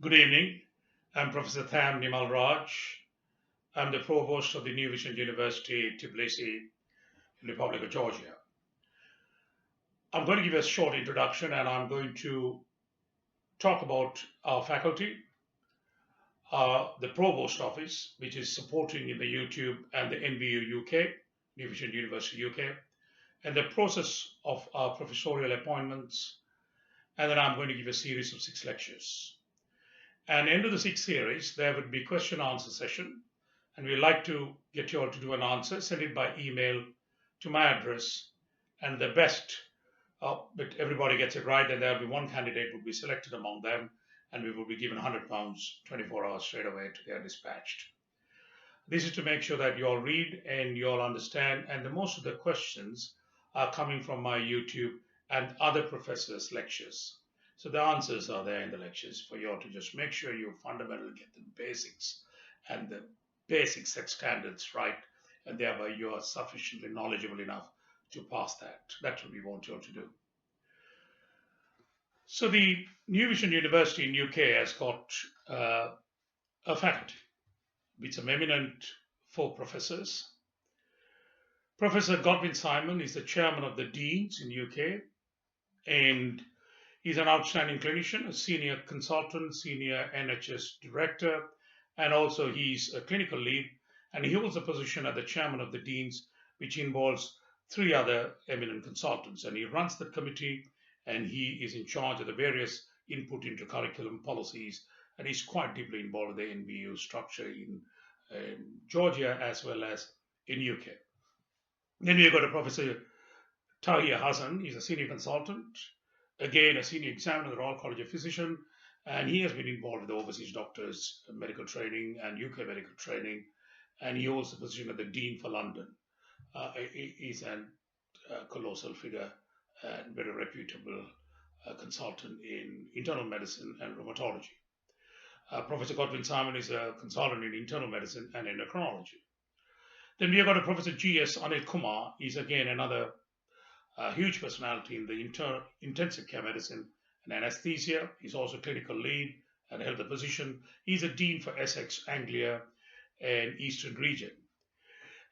Good evening. I'm Professor THAM NIMAL. I'm the Provost of the New Vision University, Tbilisi, in the Republic of Georgia. I'm going to give a short introduction and I'm going to talk about our faculty, the Provost office, which is supporting in the YouTube and the NVU UK, New Vision University UK, and the process of our professorial appointments. And then I'm going to give a series of 6 lectures. And end of the 6 series, there would be question answer session. And we'd like to get you all to do an answer. Send it by email to my address. And the best, but everybody gets it right, and there'll be one candidate will be selected among them, and we will be given £100 24 hours straight away to get dispatched. This is to make sure that you all read and you all understand, and most of the questions are coming from my YouTube and other professors' lectures. So the answers are there in the lectures for you all to just make sure you fundamentally get the basics and the basic set standards right, and thereby you are sufficiently knowledgeable enough to pass that. That's what we want you all to do. So the New Vision University in UK has got a faculty with some eminent 4 professors. Professor Godwin Simon is the chairman of the Deans in UK, and he's an outstanding clinician, a senior consultant, senior NHS director, and also he's a clinical lead, and he holds a position as the chairman of the Deans, which involves 3 other eminent consultants, and he runs the committee, and he is in charge of the various input into curriculum policies, and he's quite deeply involved in the NVU structure in Georgia as well as in UK. Then we've got a Professor Tahir Hassan. He's a senior consultant, again a senior examiner at the Royal College of Physicians, and he has been involved with the overseas doctors' medical training and UK medical training, and he holds the position of the Dean for London. He's a colossal figure and very reputable consultant in internal medicine and rheumatology. Professor Godwin Simon is a consultant in internal medicine and endocrinology. Then we have got a Professor G.S. Anil Kumar. He's again another huge personality in the intensive care medicine and anesthesia. He's also clinical lead and held the position. He's a dean for Essex, Anglia, and Eastern region.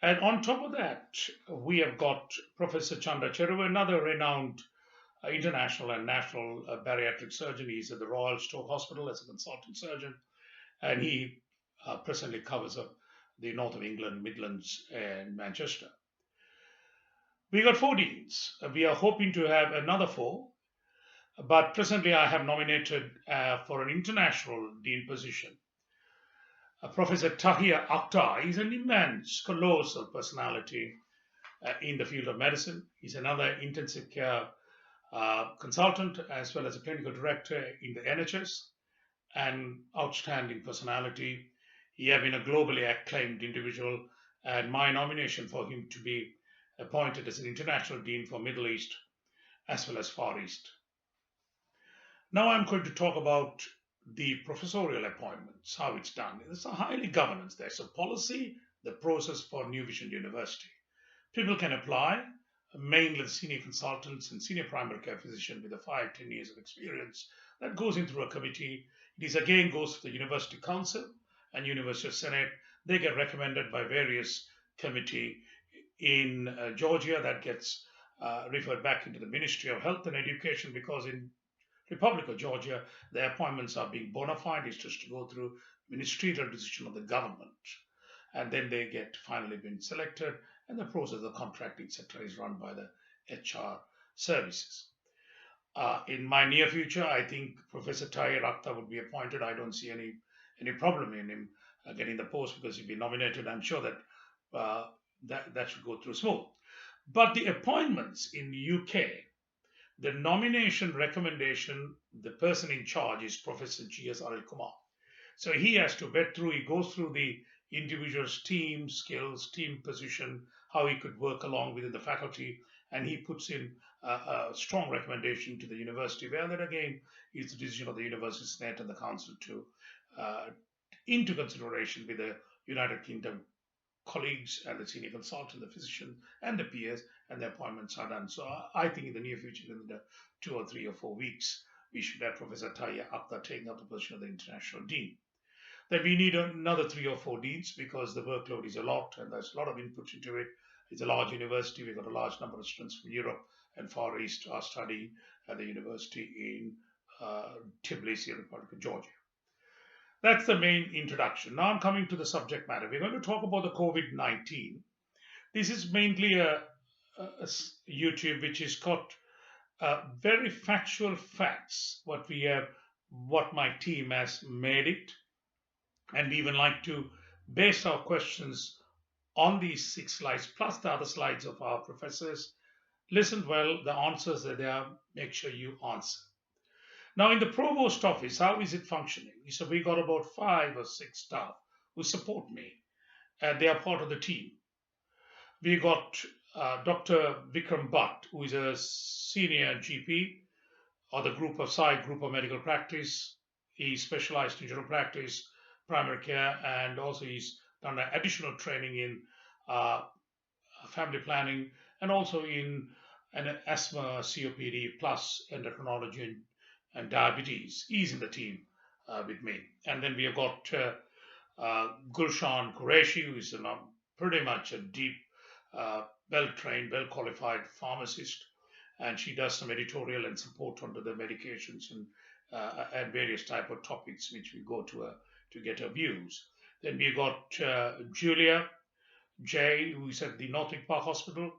And on top of that, we have got Professor Chandra Cheruvu, another renowned international and national bariatric surgeon. He's at the Royal Stoke Hospital as a consultant surgeon, and he presently covers up the north of England, Midlands, and Manchester. We got 4 deans. We are hoping to have another 4, but presently I have nominated for an international dean position Professor Tahir Akhtar. Is an immense, colossal personality in the field of medicine. He's another intensive care consultant as well as a clinical director in the NHS, and outstanding personality. He has been a globally acclaimed individual, and my nomination for him to be appointed as an international dean for Middle East as well as Far East. Now I'm going to talk about the professorial appointments, how it's done. It's a highly governance. There's a policy, the process for New Vision University. People can apply, mainly the senior consultants and senior primary care physician with 5-10 years of experience. That goes in through a committee. It is again goes to the University Council and University Senate. They get recommended by various committee in Georgia. That gets referred back into the Ministry of Health and Education, because in Republic of Georgia, the appointments are being bona fide. It's just to go through ministerial decision of the government. And then they get finally been selected, and the process of contract, etc., is run by the HR services. In my near future, I think Professor Tahir Akhtar would be appointed. I don't see any problem in him getting the post, because he'll be nominated. I'm sure that that should go through smooth. But the appointments in the UK, the nomination recommendation, the person in charge is Professor G.S. Anil Kumar. So he has to vet through, he goes through the individual's team skills, team position, how he could work along within the faculty, and he puts in a strong recommendation to the university, where then again is the decision of the University Senate and the Council to into consideration with the United Kingdom colleagues and the senior consultant, the physician, and the peers, and the appointments are done. So I think in the near future, in the 2 or 3 or 4 weeks, we should have Professor Taya Akhtar taking up the position of the international dean. Then we need another 3 or 4 deans because the workload is a lot and there's a lot of input into it. It's a large university. We've got a large number of students from Europe and Far East are studying at the university in Tbilisi, Republic of Georgia. That's the main introduction. Now I'm coming to the subject matter. We're going to talk about the COVID-19. This is mainly a YouTube which has got very factual facts, what my team has made it. And we even like to base our questions on these 6 slides, plus the other slides of our professors. Listen well, the answers that they are, make sure you answer. Now, in the provost office, how is it functioning? So we got about 5 or 6 staff who support me, and they are part of the team. We got Dr. Vikram Bhatt, who is a senior GP, or the group of medical practice. He specialized in general practice, primary care, and also he's done additional training in family planning and also in an asthma, COPD, plus endocrinology and diabetes. He's in the team with me. And then we have got Gulshan Qureshi, who is pretty much a deep, well-trained, well-qualified pharmacist. And she does some editorial and support under the medications and various type of topics which we go to get her views. Then we got Julia J, who is at the Northwick Park Hospital,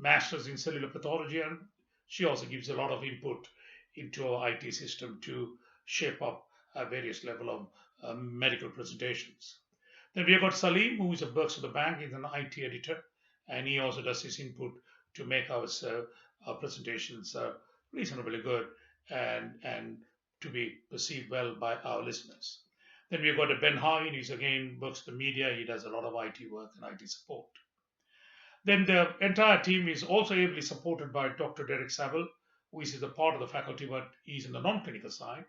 Masters in Cellular Pathology, and she also gives a lot of input into our IT system to shape up various level of medical presentations. Then we have got Salim, who is at Berks of the Bank, he's an IT editor, and he also does his input to make our presentations reasonably good and to be perceived well by our listeners. Then we've got Ben Hagen, who's again works the media. He does a lot of IT work and IT support. Then the entire team is also ably supported by Dr. Derek Saville, who is a part of the faculty, but he's in the non-clinical side,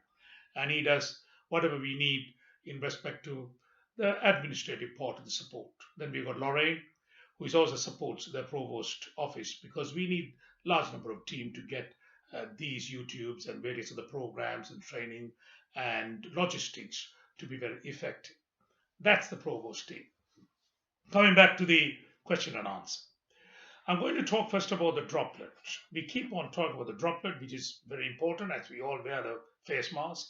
and he does whatever we need in respect to the administrative part of the support. Then we've got Lorraine, who is also supports the provost office because we need large number of team to get these YouTubes and various other programs and training and logistics to be very effective. That's the provost team. Coming back to the question and answer. I'm going to talk first about the droplet. We keep on talking about the droplet, which is very important as we all wear the face mask.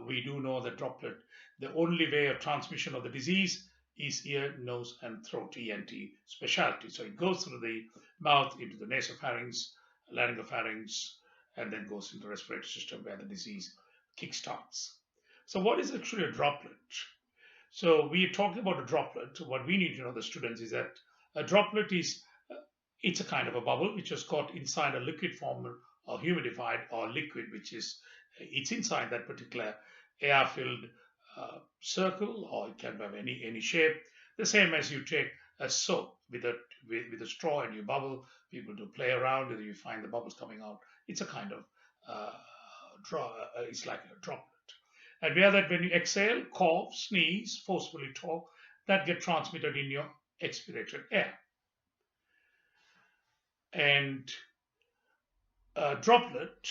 We do know the droplet, the only way of transmission of the disease is ear, nose, and throat, ENT specialty. So it goes through the mouth into the nasopharynx, laryngopharynx, and then goes into the respiratory system where the disease kickstarts. So what is actually a droplet? So we are talking about a droplet. What we need to know, the students, is that a droplet is, it's a kind of a bubble which is caught inside a liquid form or humidified or liquid, which is, it's inside that particular air-filled circle, or it can have any shape. The same as you take a soap with a straw and you bubble, people do play around and you find the bubbles coming out. It's a kind of it's like a droplet. And where that when you exhale, cough, sneeze, forcefully talk, that get transmitted in your expirated air. And a droplet